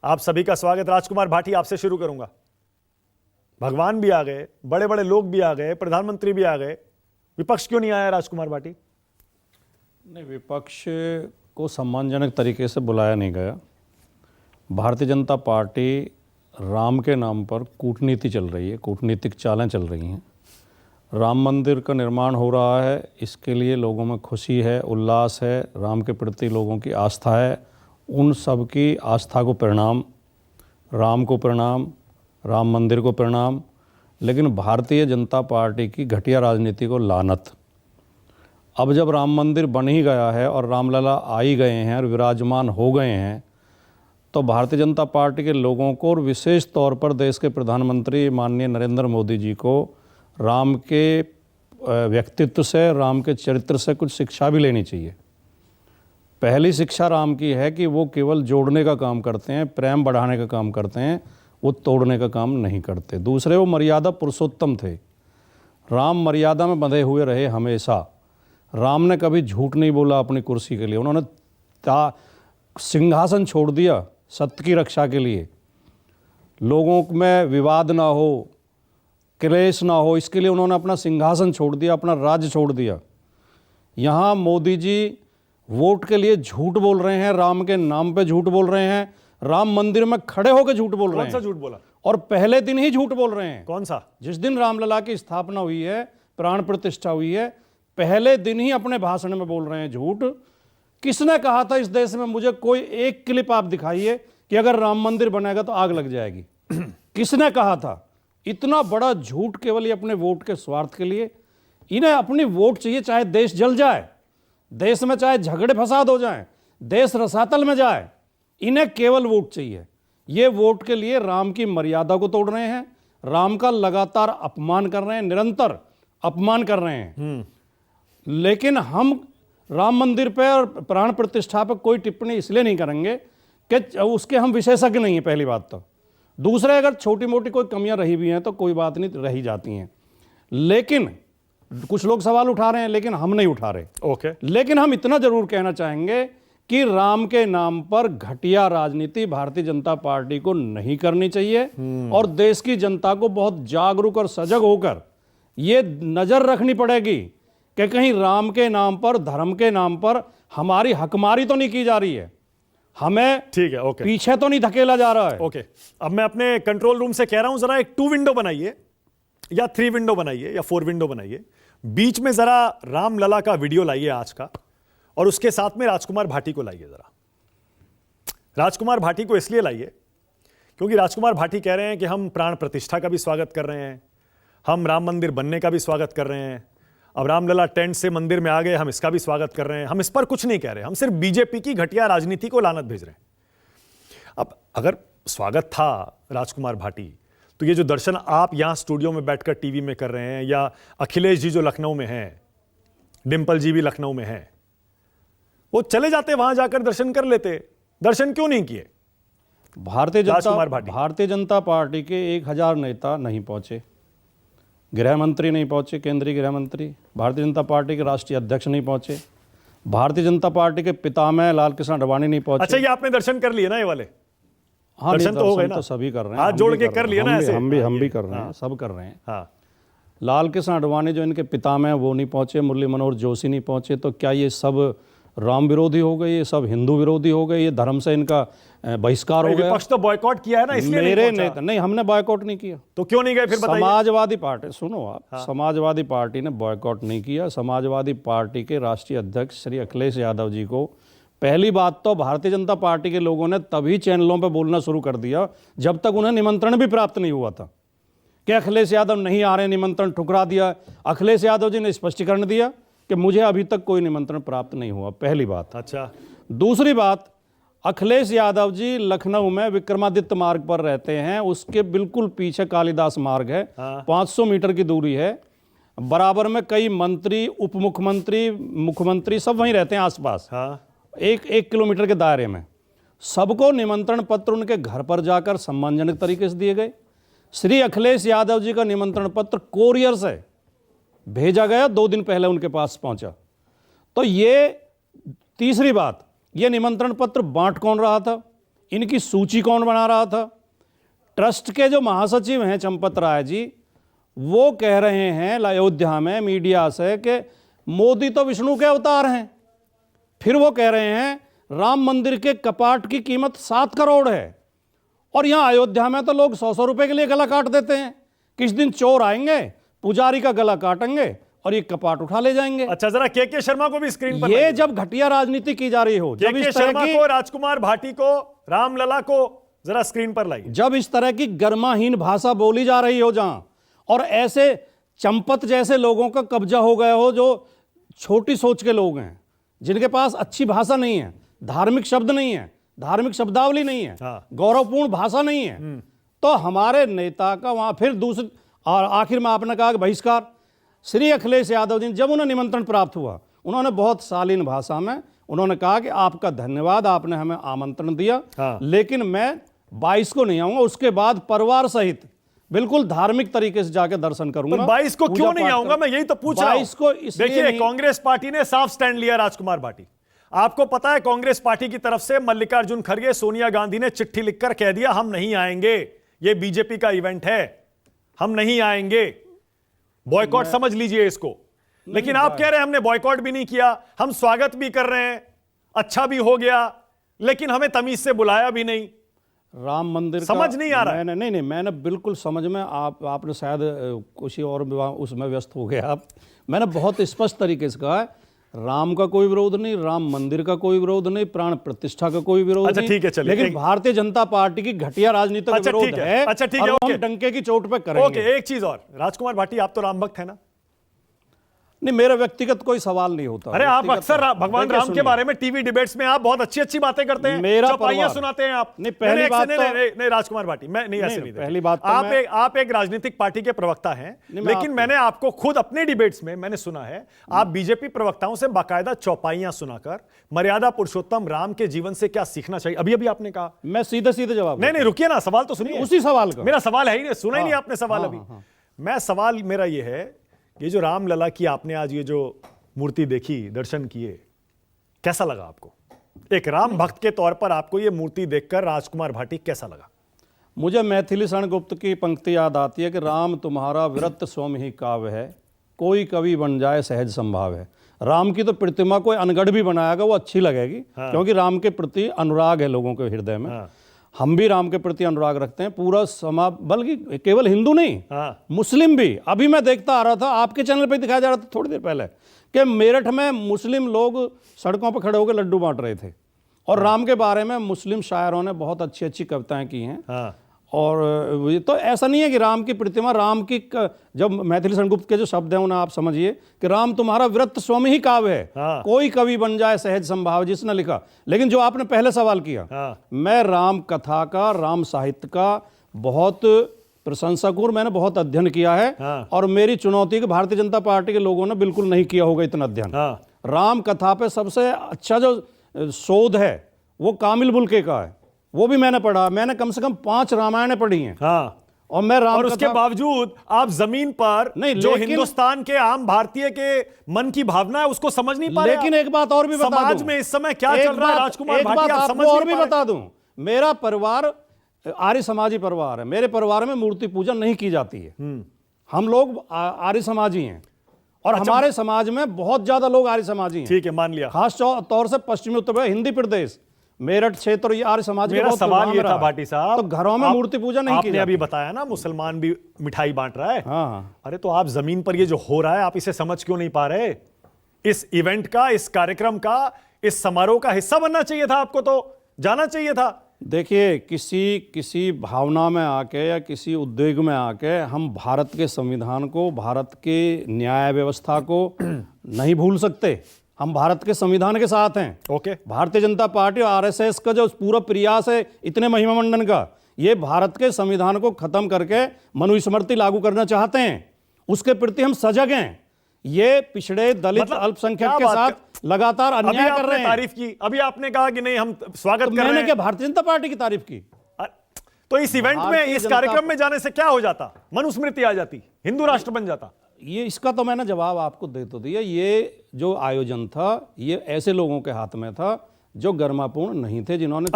आप सभी का स्वागत। राजकुमार भाटी, आपसे शुरू करूंगा। भगवान भी आ गए, बड़े बड़े लोग भी आ गए, प्रधानमंत्री भी आ गए, विपक्ष क्यों नहीं आया राजकुमार भाटी? नहीं, विपक्ष को सम्मानजनक तरीके से बुलाया नहीं गया। भारतीय जनता पार्टी राम के नाम पर कूटनीति चल रही है, कूटनीतिक चालें चल रही हैं। राम मंदिर का निर्माण हो रहा है, इसके लिए लोगों में खुशी है, उल्लास है, राम के प्रति लोगों की आस्था है। उन सब की आस्था को प्रणाम, राम को प्रणाम, राम मंदिर को प्रणाम। लेकिन भारतीय जनता पार्टी की घटिया राजनीति को लानत। अब जब राम मंदिर बन ही गया है और रामलला आ ही गए हैं और विराजमान हो गए हैं, तो भारतीय जनता पार्टी के लोगों को और विशेष तौर पर देश के प्रधानमंत्री माननीय नरेंद्र मोदी जी को राम के व्यक्तित्व से, राम के चरित्र से कुछ शिक्षा भी लेनी चाहिए। पहली शिक्षा राम की है कि वो केवल जोड़ने का काम करते हैं, प्रेम बढ़ाने का काम करते हैं, वो तोड़ने का काम नहीं करते। दूसरे, वो मर्यादा पुरुषोत्तम थे। राम मर्यादा में बंधे हुए रहे हमेशा। राम ने कभी झूठ नहीं बोला अपनी कुर्सी के लिए। उन्होंने सिंहासन छोड़ दिया सत्य की रक्षा के लिए। लोगों में विवाद ना हो, क्लेश ना हो, इसके लिए उन्होंने अपना सिंहासन छोड़ दिया, अपना राज्य छोड़ दिया। यहाँ मोदी जी वोट के लिए झूठ बोल रहे हैं, राम के नाम पे झूठ बोल रहे हैं, राम मंदिर में खड़े होकर झूठ बोल रहे हैं। कौन सा झूठ बोला? और पहले दिन ही झूठ बोल रहे हैं। कौन सा? जिस दिन रामलला की स्थापना हुई है, प्राण प्रतिष्ठा हुई है, पहले दिन ही अपने भाषण में बोल रहे हैं झूठ। किसने कहा था इस देश में? मुझे कोई एक क्लिप आप दिखाइए कि अगर राम मंदिर बनेगा तो आग लग जाएगी। किसने कहा था? इतना बड़ा झूठ केवल ये अपने वोट के स्वार्थ के लिए। इन्हें अपनी वोट चाहिए, चाहे देश जल जाए, देश में चाहे झगड़े फसाद हो जाए, देश रसातल में जाए, इन्हें केवल वोट चाहिए। ये वोट के लिए राम की मर्यादा को तोड़ रहे हैं, राम का लगातार अपमान कर रहे हैं, निरंतर अपमान कर रहे हैं। लेकिन हम राम मंदिर पे और प्राण प्रतिष्ठा पे कोई टिप्पणी इसलिए नहीं करेंगे कि उसके हम विशेषज्ञ नहीं हैं, पहली बात तो। दूसरे, अगर छोटी मोटी कोई कमियां रही भी हैं तो कोई बात नहीं, रही जाती हैं। लेकिन कुछ लोग सवाल उठा रहे हैं, लेकिन हम नहीं उठा रहे। ओके। लेकिन हम इतना जरूर कहना चाहेंगे कि राम के नाम पर घटिया राजनीति भारतीय जनता पार्टी को नहीं करनी चाहिए और देश की जनता को बहुत जागरूक और सजग होकर ये नजर रखनी पड़ेगी कि कहीं राम के नाम पर, धर्म के नाम पर हमारी हकमारी तो नहीं की जा रही है, हमें ठीक है, ओके, पीछे तो नहीं धकेला जा रहा है। ओके। अब मैं अपने कंट्रोल रूम से कह रहा हूं, जरा एक 2 विंडो बनाइए या 3 विंडो बनाइए या 4 विंडो बनाइए। बीच में जरा रामलला का वीडियो लाइए आज का, और उसके साथ में राजकुमार भाटी को लाइए। जरा राजकुमार भाटी को इसलिए लाइए क्योंकि राजकुमार भाटी कह रहे हैं कि हम प्राण प्रतिष्ठा का भी स्वागत कर रहे हैं, हम राम मंदिर बनने का भी स्वागत कर रहे हैं, अब रामलला टेंट से मंदिर में आ गए, हम इसका भी स्वागत कर रहे हैं। हम इस पर कुछ नहीं कह रहे, हम सिर्फ बीजेपी की घटिया राजनीति को लानत भेज रहे हैं। अब अगर स्वागत था राजकुमार भाटी, तो ये जो दर्शन आप यहां स्टूडियो में बैठकर टीवी में कर रहे हैं, या अखिलेश जी जो लखनऊ में हैं, डिंपल जी भी लखनऊ में हैं, वो चले जाते वहां जाकर दर्शन कर लेते। दर्शन क्यों नहीं किए? भारतीय जनता पार्टी के 1000 नेता नहीं पहुंचे, गृह मंत्री नहीं पहुंचे, केंद्रीय गृह मंत्री, भारतीय जनता पार्टी के राष्ट्रीय अध्यक्ष नहीं पहुंचे, भारतीय जनता पार्टी के पितामह लाल कृष्ण आडवाणी नहीं पहुंचे। अच्छा, ये आपने दर्शन कर लिए ना ये वाले? हाँ, दर्शन तो हो गए ना? तो सभी कर रहे हैं, हाथ जोड़ के कर लिए ना ऐसे? हम भी कर रहे हैं, सब कर रहे हैं। हाँ। लाल कृष्ण आडवाणी जो इनके पितामह वो नहीं पहुंचे, मुरली मनोहर जोशी नहीं पहुंचे, तो क्या ये सब राम विरोधी हो गए? ये सब हिंदू विरोधी हो गए? ये धर्म से इनका बहिष्कार हो गया? विपक्ष तो बॉयकॉट किया है ना, इसलिए मेरे नेता नहीं, हमने बॉयकॉट नहीं किया। तो क्यों नहीं गए फिर बताइए? समाजवादी पार्टी, सुनो आप, समाजवादी पार्टी ने बॉयकॉट नहीं किया। समाजवादी पार्टी के राष्ट्रीय अध्यक्ष श्री अखिलेश यादव जी को, पहली बात तो भारतीय जनता पार्टी के लोगों ने तभी चैनलों पर बोलना शुरू कर दिया जब तक उन्हें निमंत्रण भी प्राप्त नहीं हुआ था कि अखिलेश यादव नहीं आ रहे, निमंत्रण ठुकरा दिया। अखिलेश यादव जी ने स्पष्टीकरण दिया कि मुझे अभी तक कोई निमंत्रण प्राप्त नहीं हुआ, पहली बात। अच्छा। दूसरी बात, अखिलेश यादव जी लखनऊ में विक्रमादित्य मार्ग पर रहते हैं, उसके बिल्कुल पीछे कालिदास मार्ग है, 500 मीटर की दूरी है। बराबर में कई मंत्री, उप मुख्यमंत्री, मुख्यमंत्री सब वहीं रहते हैं आसपास, एक किलोमीटर के दायरे में। सबको निमंत्रण पत्र उनके घर पर जाकर सम्मानजनक तरीके से दिए गए। श्री अखिलेश यादव जी का निमंत्रण पत्र कोरियर से भेजा गया, 2 दिन पहले उनके पास पहुंचा। तो ये तीसरी बात, ये निमंत्रण पत्र बांट कौन रहा था? इनकी सूची कौन बना रहा था? ट्रस्ट के जो महासचिव हैं चंपत राय जी, वो कह रहे हैं अयोध्या में मीडिया से कि मोदी तो विष्णु के अवतार हैं। फिर वो कह रहे हैं राम मंदिर के कपाट की कीमत 7 करोड़ है, और यहां अयोध्या में तो लोग 100-100 रुपए के लिए गला काट देते हैं। किस दिन चोर आएंगे, पुजारी का गला काटेंगे और ये कपाट उठा ले जाएंगे। अच्छा, जरा के शर्मा को भी स्क्रीन पर ये जब घटिया राजनीति की जा रही हो, जब के इस तरह शर्मा की को, राजकुमार भाटी को, रामलला को जरा स्क्रीन पर लाइए। जब इस तरह की गर्माहीन भाषा बोली जा रही हो जहां, और ऐसे चंपत जैसे लोगों का कब्जा हो गया हो जो छोटी सोच के लोग हैं, जिनके पास अच्छी भाषा नहीं है, धार्मिक शब्द नहीं है, धार्मिक शब्दावली नहीं है, हाँ। गौरवपूर्ण भाषा नहीं है, तो हमारे नेता का वहां फिर दूसरी, और आखिर में आपने कहा कि बहिष्कार। श्री अखिलेश यादव जी, जब उन्हें निमंत्रण प्राप्त हुआ, उन्होंने बहुत शालीन भाषा में उन्होंने कहा कि आपका धन्यवाद, आपने हमें आमंत्रण दिया, हाँ। लेकिन मैं 22 को नहीं आऊंगा, उसके बाद परिवार सहित बिल्कुल धार्मिक तरीके से जाकर दर्शन करूंगा। 22 को क्यों नहीं आऊंगा, मैं यही तो पूछ रहा हूं। 22 को इसलिए देखिए, नहीं- कांग्रेस पार्टी ने साफ स्टैंड लिया। राजकुमार भाटी, आपको पता है कांग्रेस पार्टी की तरफ से मल्लिकार्जुन खड़गे, सोनिया गांधी ने चिट्ठी लिखकर कह दिया हम नहीं आएंगे, ये बीजेपी का इवेंट है, हम नहीं आएंगे, बॉयकॉट समझ लीजिए इसको। लेकिन आप कह रहे हैं हमने बॉयकॉट भी नहीं किया, हम स्वागत भी कर रहे हैं, अच्छा भी हो गया, लेकिन हमें तमीज से बुलाया भी नहीं। राम मंदिर समझ नहीं आ रहा है। मैंने बिल्कुल समझ में, आपने शायद किसी और उसमें व्यस्त हो गया आप। मैंने बहुत स्पष्ट तरीके से कहा है, राम का कोई विरोध नहीं, राम मंदिर का कोई विरोध नहीं, प्राण प्रतिष्ठा का कोई विरोध अच्छा, नहीं। ठीक है, चलिए, लेकिन भारतीय जनता पार्टी की घटिया राजनीति का अच्छा, विरोध ठीक है। है। अच्छा, ठीक है, और वो ओके। हम डंके की चोट पे करेंगे। ओके, एक चीज और, राजकुमार भाटी, आप तो राम भक्त है ना? नहीं, मेरा व्यक्तिगत कोई सवाल नहीं होता। अरे आप व्यक्तिगत अक्सर भगवान देखिए, राम के सुनिए। बारे में टीवी डिबेट्स में आप बहुत अच्छी अच्छी बातें करते हैं, मेरा चौपाइयां परिवार- सुनाते हैं आप। नहीं, पहली बात तो- नहीं, राजकुमार भाटी, मैं नहीं, ऐसे नहीं। पहली बात तो आप एक राजनीतिक पार्टी के प्रवक्ता हैं, लेकिन मैंने आपको खुद अपने डिबेट्स में मैंने सुना है, आप बीजेपी प्रवक्ताओं से बाकायदा चौपाइयां सुनाकर मर्यादा पुरुषोत्तम राम के जीवन से क्या सीखना चाहिए, अभी अभी आपने कहा। मैं सीधे सीधे जवाब नहीं, रुकिए ना, सवाल तो सुनिए। उसी सवाल का मेरा सवाल है ही नहीं, सुना ही नहीं आपने सवाल हाँ, अभी। हाँ। मैं सवाल मेरा ये है, ये जो रामलला की आपने आज ये जो मूर्ति देखी, दर्शन किए, कैसा लगा आपको? एक राम भक्त के तौर पर आपको ये मूर्ति देखकर राजकुमार भाटी कैसा लगा? मुझे मैथिली शरण गुप्त की पंक्ति याद आती है कि राम तुम्हारा विरत स्वयं ही काव्य है, कोई कवि बन जाए सहज संभाव है। राम की तो प्रतिमा कोई अनगढ़ भी बनाएगा वो अच्छी लगेगी, क्योंकि राम के प्रति अनुराग है लोगों के हृदय में। हम भी राम के प्रति अनुराग रखते हैं, पूरा समाज, बल्कि केवल हिंदू नहीं, मुस्लिम भी। अभी मैं देखता आ रहा था, आपके चैनल पे दिखाया जा रहा था थोड़ी देर पहले, कि मेरठ में मुस्लिम लोग सड़कों पर खड़े होकर लड्डू बांट रहे थे, और राम के बारे में मुस्लिम शायरों ने बहुत अच्छी अच्छी कविताएं की हैं। और ये तो ऐसा नहीं है कि राम की प्रतिमा, राम की जब मैथिली शरण गुप्त के जो शब्द हैं उन्हें आप समझिए कि राम तुम्हारा विरत स्वयं ही काव्य है, कोई कवि बन जाए सहज संभाव, जिसने लिखा। लेकिन जो आपने पहले सवाल किया, मैं राम कथा का, राम साहित्य का बहुत प्रशंसक हूं, मैंने बहुत अध्ययन किया है। और मेरी चुनौती कि भारतीय जनता पार्टी के लोगों ने बिल्कुल नहीं किया होगा इतना अध्ययन। राम कथा पे सबसे अच्छा जो शोध है वो कामिल बुल्के का है, वो भी मैंने पढ़ा। मैंने कम से कम 5 रामायणें पढ़ी हैं। और मैं राम और उसके बावजूद आप जमीन पर नहीं, जो हिंदुस्तान के आम भारतीय के मन की भावना है उसको समझ नहीं पा रहे। लेकिन एक बात और भी बता दूं, समाज में इस समय क्या चल रहा है राजकुमार भाटी, आप समझ और नहीं भी पा बता दूं, मेरा परिवार आर्य समाजी परिवार है। मेरे परिवार में मूर्ति पूजा नहीं की जाती है। हम लोग आर्य समाजी हैं, और हमारे समाज में बहुत ज्यादा लोग आर्य समाजी हैं। ठीक है, मान लिया। खास तौर से पश्चिमी उत्तर प्रदेश, हिंदी प्रदेश, मेरठ क्षेत्र, ये आर्य समाज मेरा सवाल ये था भाटी साहब, तो घरों में मूर्ति पूजा नहीं की आपने जाती। अभी बताया ना मुसलमान भी मिठाई बांट रहा है। हाँ। अरे तो आप जमीन पर ये जो हो रहा है आप इसे समझ क्यों नहीं पा रहे? इस इवेंट का, इस कार्यक्रम का, इस समारोह का हिस्सा बनना चाहिए था आपको, तो जाना चाहिए था। देखिए, किसी भावना में आके या किसी उद्वेग में आके हम भारत के संविधान को, भारत के न्याय व्यवस्था को नहीं भूल सकते। हम भारत के संविधान के साथ हैं। ओके। भारतीय जनता पार्टी और आरएसएस का जो पूरा प्रयास है इतने महिमा मंडन का, ये भारत के संविधान को खत्म करके मनुस्मृति लागू करना चाहते हैं। उसके प्रति हम सजग हैं। ये पिछड़े, दलित, मतलब अल्पसंख्यक के साथ लगातार अन्याय कर रहे हैं। तारीफ की, अभी आपने कहा कि नहीं हम स्वागत कर रहे हैं। मैंने क्या भारतीय जनता पार्टी की तारीफ की? तो इस इवेंट में, इस कार्यक्रम में जाने से क्या हो जाता? मनुस्मृति आ जाती, हिंदू राष्ट्र बन जाता। ये इसका तो मैंने जवाब आपको दे तो दिया। ये जो आयोजन था ये ऐसे लोगों के हाथ में था जो गर्मापूर्ण नहीं थे, जिन्होंने